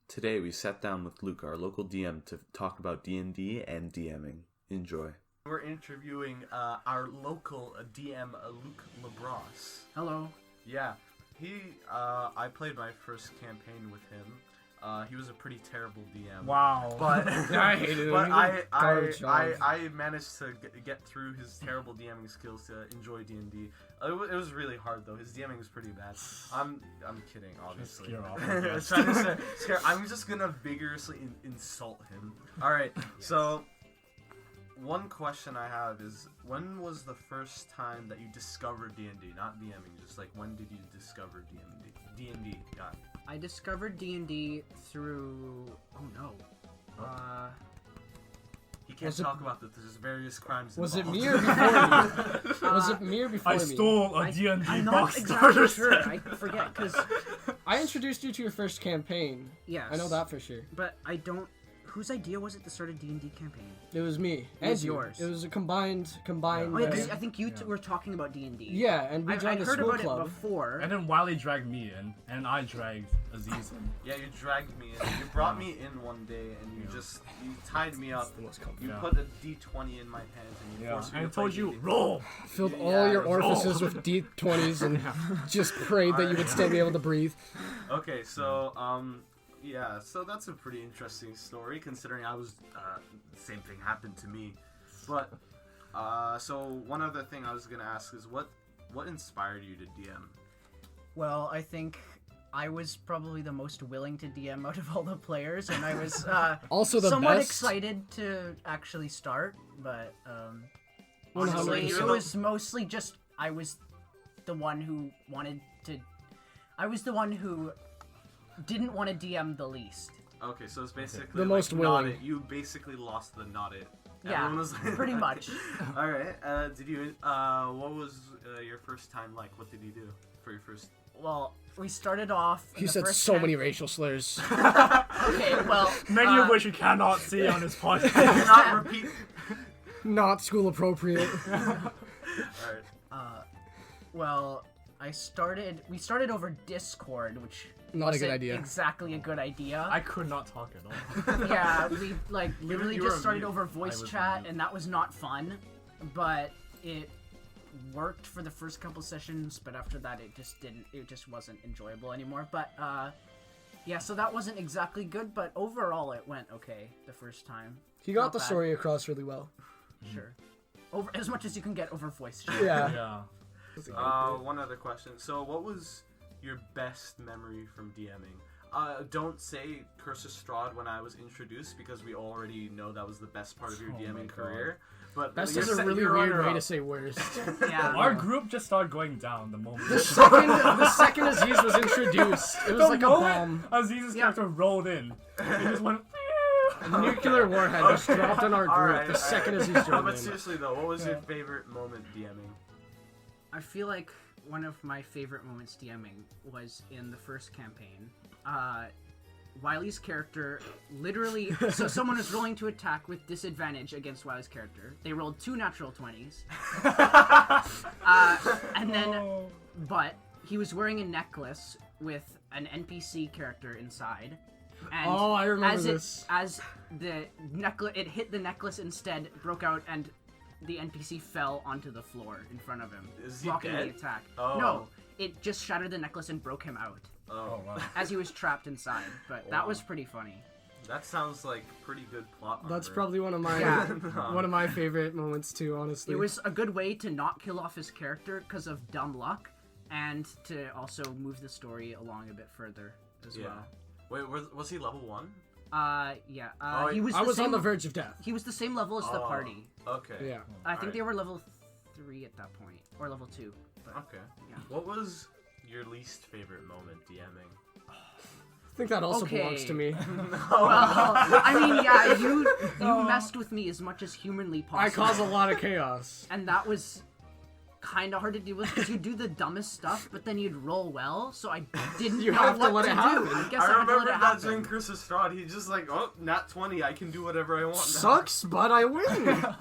Today we sat down with Luke, our local DM, to talk about D&D and DMing. Enjoy. We're interviewing our local DM, Luke Labrosse. Hello. Yeah, I played my first campaign with him. He was a pretty terrible DM. Wow. But I hated him. But I I managed to get through his terrible DMing skills to enjoy D&D. It was really hard though. His DMing was pretty bad. I'm kidding, obviously. I'm just gonna vigorously insult him. All right. Yes. So one question I have is, when was the first time that you discovered D&D? Not DMing, just like when did you discover D&D? D&D. Yeah. I discovered D&D through... Oh no. He can't talk about that. There's various crimes Was involved. it me or before me? Was it me or before me? I stole a D&D I'm not box exactly starter sure. set. I forget, because... I introduced you to your first campaign. Yes. I know that for sure. But I don't... Whose idea was it to start a D&D campaign? It was me. It was and yours. It was a combined. Oh yeah, 'cause I think you were talking about D&D. Yeah, and we I joined the heard school about club. it before. And then Wiley dragged me in, and I dragged Aziz in. Yeah, you dragged me in. You brought me in one day, and you tied me up. The most comfy. You put a D20 in my hands, and you forced me And to I told play you, D&D. roll! Filled Yeah, all your roll. orifices with D20s and just prayed that you would still be able to breathe. Okay, so yeah, so that's a pretty interesting story considering I was the same thing happened to me. But so one other thing I was gonna ask is what inspired you to DM? Well, I think I was probably the most willing to DM out of all the players, and I was Also the somewhat best. excited to actually start, but Honestly, honestly, you're it the- was mostly just I was the one who wanted to. I was the one who didn't want to DM the least. Okay, so it's basically The most not willing. it. You basically lost the not it. Yeah, Everyone was pretty much. All right. Did you? What was your first time like? What did you do for your first? Well, we started off. He the said first so camp- many racial slurs. Okay, well, Many of which you cannot see on this podcast. Cannot repeat. Not school appropriate. All right. Well, we started over Discord, which Not a good wasn't idea. exactly a good idea. I could not talk at all. Yeah, we literally you were just started mute. over I voice was chat, mute. and that was not fun. But it worked for the first couple sessions, but after that it just wasn't enjoyable anymore. But yeah, so that wasn't exactly good, but overall it went okay the first time. He got Not the bad. story across really well. Sure. Over as much as you can get over voice chat. Yeah. Yeah. One other question. So, what was your best memory from DMing? Don't say Curse of Strahd when I was introduced, because we already know that was the best part of your Oh my DMing God. career. But That's you're just a se- really you're weird way runner-up. to say worst. Yeah. Our group just started going down the moment. The second Aziz was introduced, it was The like a moment bomb. Aziz's Yeah. character rolled in. He just went. A nuclear warhead just dropped on our group Alright, the second alright. Aziz joined But in. seriously though, what was your favorite moment DMing? I feel like one of my favorite moments DMing was in the first campaign. Wiley's character literally... So someone was rolling to attack with disadvantage against Wiley's character. They rolled 2 natural 20s. And then... But he was wearing a necklace with an NPC character inside. And Oh, I remember as this. As the necklace... It hit the necklace instead, broke out, and the NPC fell onto the floor in front of him, Is he blocking dead? the attack. Oh. No, it just shattered the necklace and broke him out Oh, wow. as he was trapped inside. But that Wow. was pretty funny. that sounds like pretty good plot. That's armor. probably one of my Yeah. one of my favorite moments too, honestly. It was a good way to not kill off his character because of dumb luck, and to also move the story along a bit further as Yeah. well. Wait, was he level 1? Yeah. Oh, He was. I the was same, on the verge of death. He was the same level as the Oh. party. Okay. Yeah. I think Alright. they were level 3 at that point, or level 2. But Okay. Yeah. What was your least favorite moment DMing? I think that also Okay. belongs to me. well, I mean, yeah, you messed with me as much as humanly possible. I cause a lot of chaos. And that was kind of hard to deal with because you do the dumbest stuff, but then you'd roll well, so I didn't You know have to what let to it do. happen. I guess I I had to remember let it that happen. during Curse of Strahd, he just like, oh, nat 20, I can do whatever I want now. Sucks, but I win.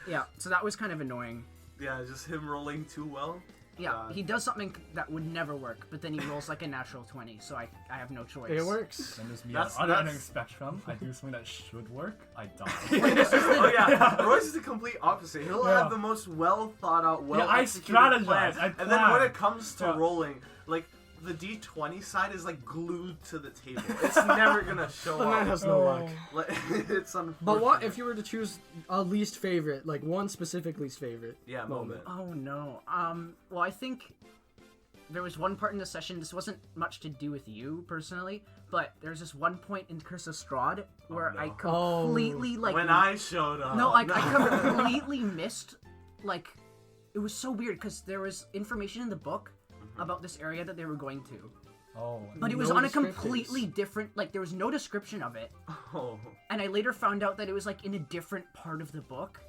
Yeah, so that was kind of annoying. Yeah, just him rolling too well. Yeah, God. he does something that would never work, but then he rolls like a natural 20, so I have no choice. It works. And there's me That's- on the other that's- end of the spectrum. I do something that should work. I die. Oh yeah, Royce is the complete opposite. He'll Yeah. have the most well thought out, well I executed strategize, plan, I and then when plan. it comes to Yeah. rolling, like the D20 side is like glued to the table. It's never gonna show The man up. has no luck. Like, it's unfortunate. But what if you were to choose a least favorite, like one specific least favorite? Yeah, moment. Oh no. Well, I think there was one part in the session. This wasn't much to do with you personally, but there's this one point in Curse of Strahd where I no. completely like When I showed up. no, like I completely missed. Like it was so weird because there was information in the book about this area that they were going to, Oh. but it was No on a descriptors. completely different. Like there was no description of it, Oh. and I later found out that it was like in a different part of the book,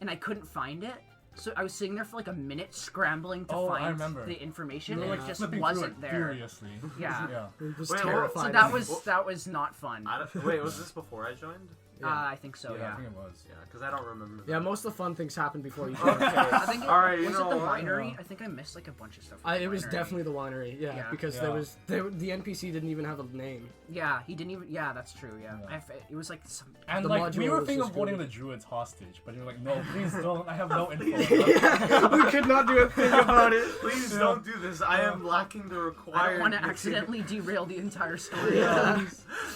and I couldn't find it. So I was sitting there for like a minute scrambling to Oh, I find remember. the information, You were, and like, it just flipping wasn't through it there. furiously. Yeah. Yeah. It was Wait, what- terrifying. So that was not fun. Wait, was this before I joined? I think so. I Yeah. think it was. Yeah, because I don't remember. Yeah, that. most of the fun things happen before you. Okay. I think All right, you was know it the what? winery? I think I missed like a bunch of stuff. with the It was winery. definitely the winery, yeah, Yeah. because Yeah. the NPC didn't even have a name. Yeah, he didn't even. Yeah, that's true. Yeah, Yeah. it was like some. And The like we modular were was thinking just of holding good. the druids hostage, but you're like, no, please don't. I have no info. We could not do a thing about it. Please don't do this. I am lacking the I required. don't want to material. accidentally derail the entire story.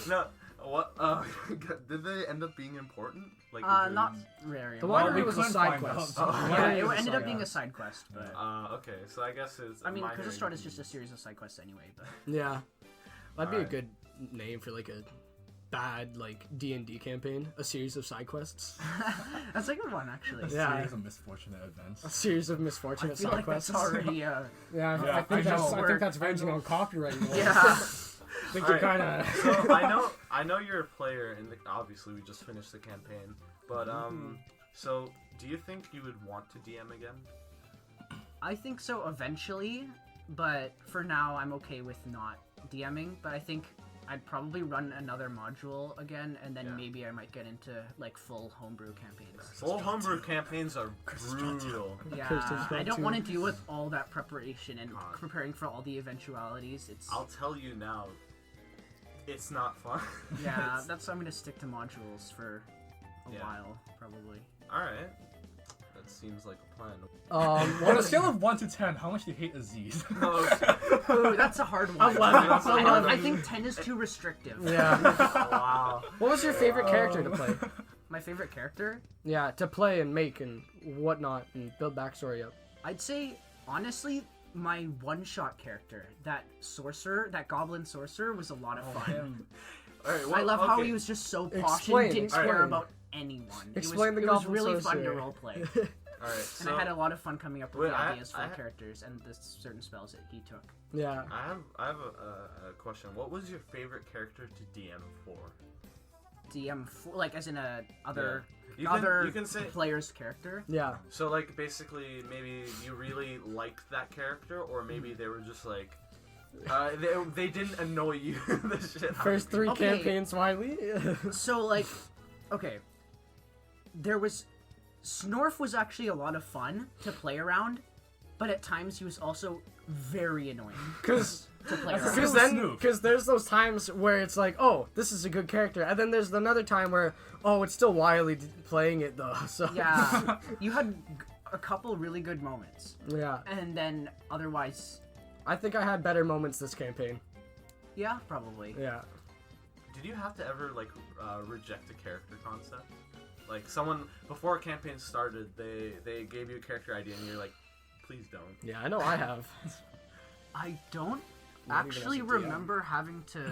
No. What? Did they end up being important? Like the Not druids? very. The Well, winery we was a couldn't side find quest. out. Oh, Yeah, Winery it was a ended side up being a quest. side quest, but Okay, so I guess it's. I mean, minor Curse of Strahd is just a inconvenience. series of side quests anyway. But Yeah, that'd be a Alright. good name for like a bad like D&D campaign, a series of side quests, that's a good one actually. A Yeah. series of misfortunate events. a series of I misfortunate feel side like quests. that's already. Yeah, Yeah, I think I that's know. I think that's verging on copyright. Yeah. I think you're kind Alright, of. So I know you're a player, and obviously we just finished the campaign. But so do you think you would want to DM again? I think so eventually, but for now I'm okay with not DMing. But I think I'd probably run another module again, and then Yeah. maybe I might get into like full homebrew campaigns. Full homebrew campaigns are brutal. Yeah, Cursed is I don't too. want to deal with all that preparation and God. preparing for all the eventualities. It's I'll tell you now, it's not fun. yeah, It's- that's why I'm gonna stick to modules for a Yeah. while, probably. all right. That seems like a plan. On a scale of 1 to 10, how much do you hate Aziz? Ooh, that's a hard one. 11. I think 10 is too restrictive. Yeah. Wow. What was your favorite character to play? My favorite character? Yeah, to play and make and whatnot and build backstory up. I'd say, honestly, my one-shot character, that sorcerer, that goblin sorcerer, was a lot of fun. All right. I love how okay. he was just so posh Explain, and didn't explain. care about anyone. Explain the it was goblin really fun to sorcerer. roleplay. All right. And So I had a lot of fun coming up with Wait, the I- ideas for I- the characters and the certain spells that he took. Yeah. I have a question. What was your favorite character to DM for? DM, for, like, as in a other You other can say player's character. Yeah. so. Like basically, maybe you really liked that character, or maybe they were just like. They didn't annoy you the shit out of First you. 3 Okay. campaigns, Wiley. So, like, okay, there was Snorf was actually a lot of fun to play around, but at times he was also very annoying Because to play That's around. a good- Snoop. because there's those times where it's like, oh, this is a good character, and then there's another time where, oh, it's still Wiley playing it though. So Yeah, you had a couple really good moments, yeah. and then otherwise, I think I had better moments this campaign. yeah, probably. Yeah. Did you have to ever like reject a character concept? Like someone before a campaign started, they gave you a character idea, and you're like, please don't. Yeah, I know I have. I don't Not even as actually a DM. remember having to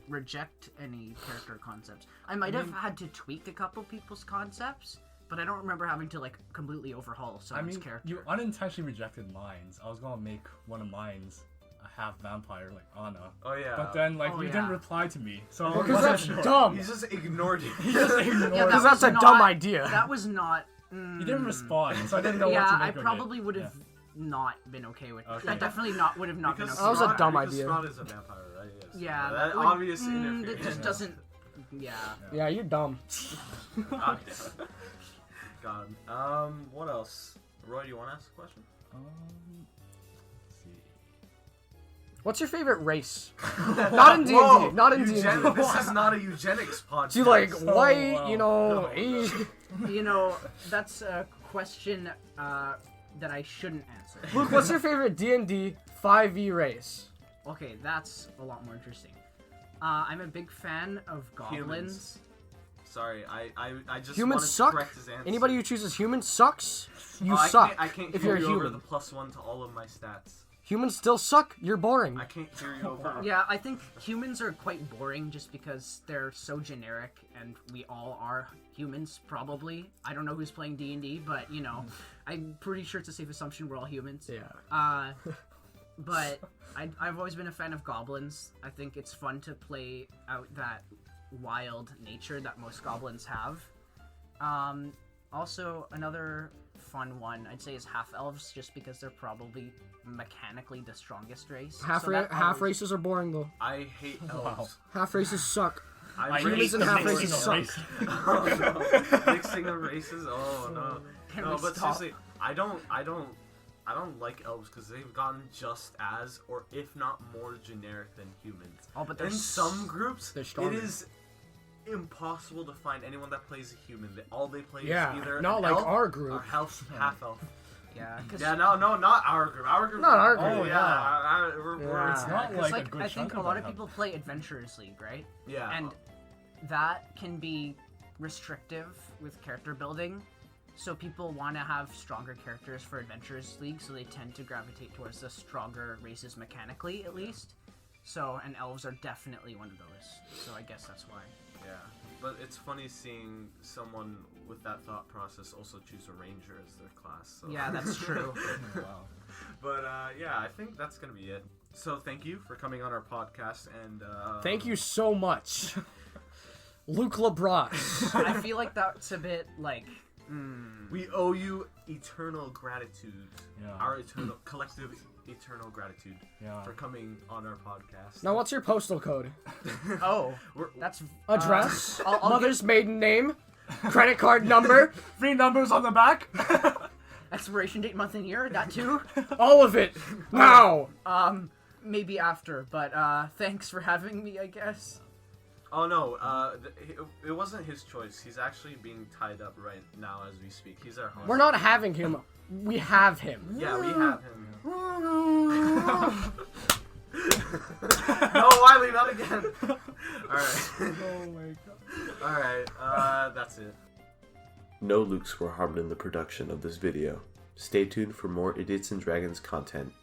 reject any character concepts. I might have had to tweak a couple people's concepts, but I don't remember having to like completely overhaul I someone's mean, character. you unintentionally rejected mines. I was gonna make one of mines a half vampire, like Anna. Oh yeah. But then, like, Oh, you yeah. didn't reply to me, so I Because wasn't that's sure. dumb. He's just ignored you. He just ignored Yeah, it. Because that that's a was dumb not- idea. That was not. You didn't respond, so I didn't know Yeah, what to I make probably of it. would have not been okay with. Okay. I definitely would have not been Because okay. That was a with dumb because idea. Strahd is a vampire, right? Yes. Yeah, That would- obvious That interference. just doesn't. Yeah. Yeah, you're dumb. God damn it. God. What else? Roy, do you want to ask a question? What's your favorite race? Not in D&D. Not in D&D. This is not a eugenics podcast. Do you like white, wow. No. Asian? You know, that's a question that I shouldn't answer. Luke, what's your favorite D&D 5e race? Okay, that's a lot more interesting. I'm a big fan of goblins. Humans. Sorry, I just Humans wanted suck? to correct his answer. Anybody who chooses humans sucks? You Oh, suck. I can't if hear you're a you over human. the +1 to all of my stats. Humans still suck. You're boring. I can't hear you over. Yeah, I think humans are quite boring just because they're so generic, and we all are humans, probably. I don't know who's playing D&D, but, you know, I'm pretty sure it's a safe assumption we're all humans. Yeah. But I've always been a fan of goblins. I think it's fun to play out that wild nature that most goblins have. Also, another fun one I'd say is half-elves, just because they're probably mechanically the strongest race. Half So that half always- races are boring though. I hate elves. Half races suck. I Humans hate and half mixing races of suck. races. Oh, no. Mixing of races. Oh no. Can No, we but stop? seriously, I don't like elves because they've gotten just as, or if not more, generic than humans. Oh, but they're In some groups, they're it stronger. is impossible to find anyone that plays a human. All they play Yeah, is either not an like elf our or group. half elf. Yeah, because Yeah, no, not our group. Our group. Not our Oh group. yeah, we're Yeah. It's not Because like a good I chunk think a of lot them of have- people play Adventurers League, right? yeah. And that can be restrictive with character building. So people want to have stronger characters for Adventurers League, so they tend to gravitate towards the stronger races mechanically, at least. So, and elves are definitely one of those. So I guess that's why. Yeah, but it's funny seeing someone with that thought process also choose a ranger as their class. So. Yeah, that's true. Wow. But yeah, I think that's gonna be it. So thank you for coming on our podcast, and Thank you so much, Luke LeBron. I feel like that's a bit like. We owe you eternal gratitude. Yeah. Our eternal collective eternal gratitude Yeah. for coming on our podcast. Now, what's your postal code? Oh, We're- that's Address, I'll mother's maiden name, credit card number, 3 numbers on the back. expiration date, month, and year. That too. all of it. Now. Maybe after, but thanks for having me, I guess. Oh no, it wasn't his choice. He's actually being tied up right now as we speak. He's our host. We're not having him. We have him. Yeah, we have him. No, Wiley, not again. Alright. Oh my god. Alright, that's it. No Lukes were harmed in the production of this video. Stay tuned for more Idiots and Dragons content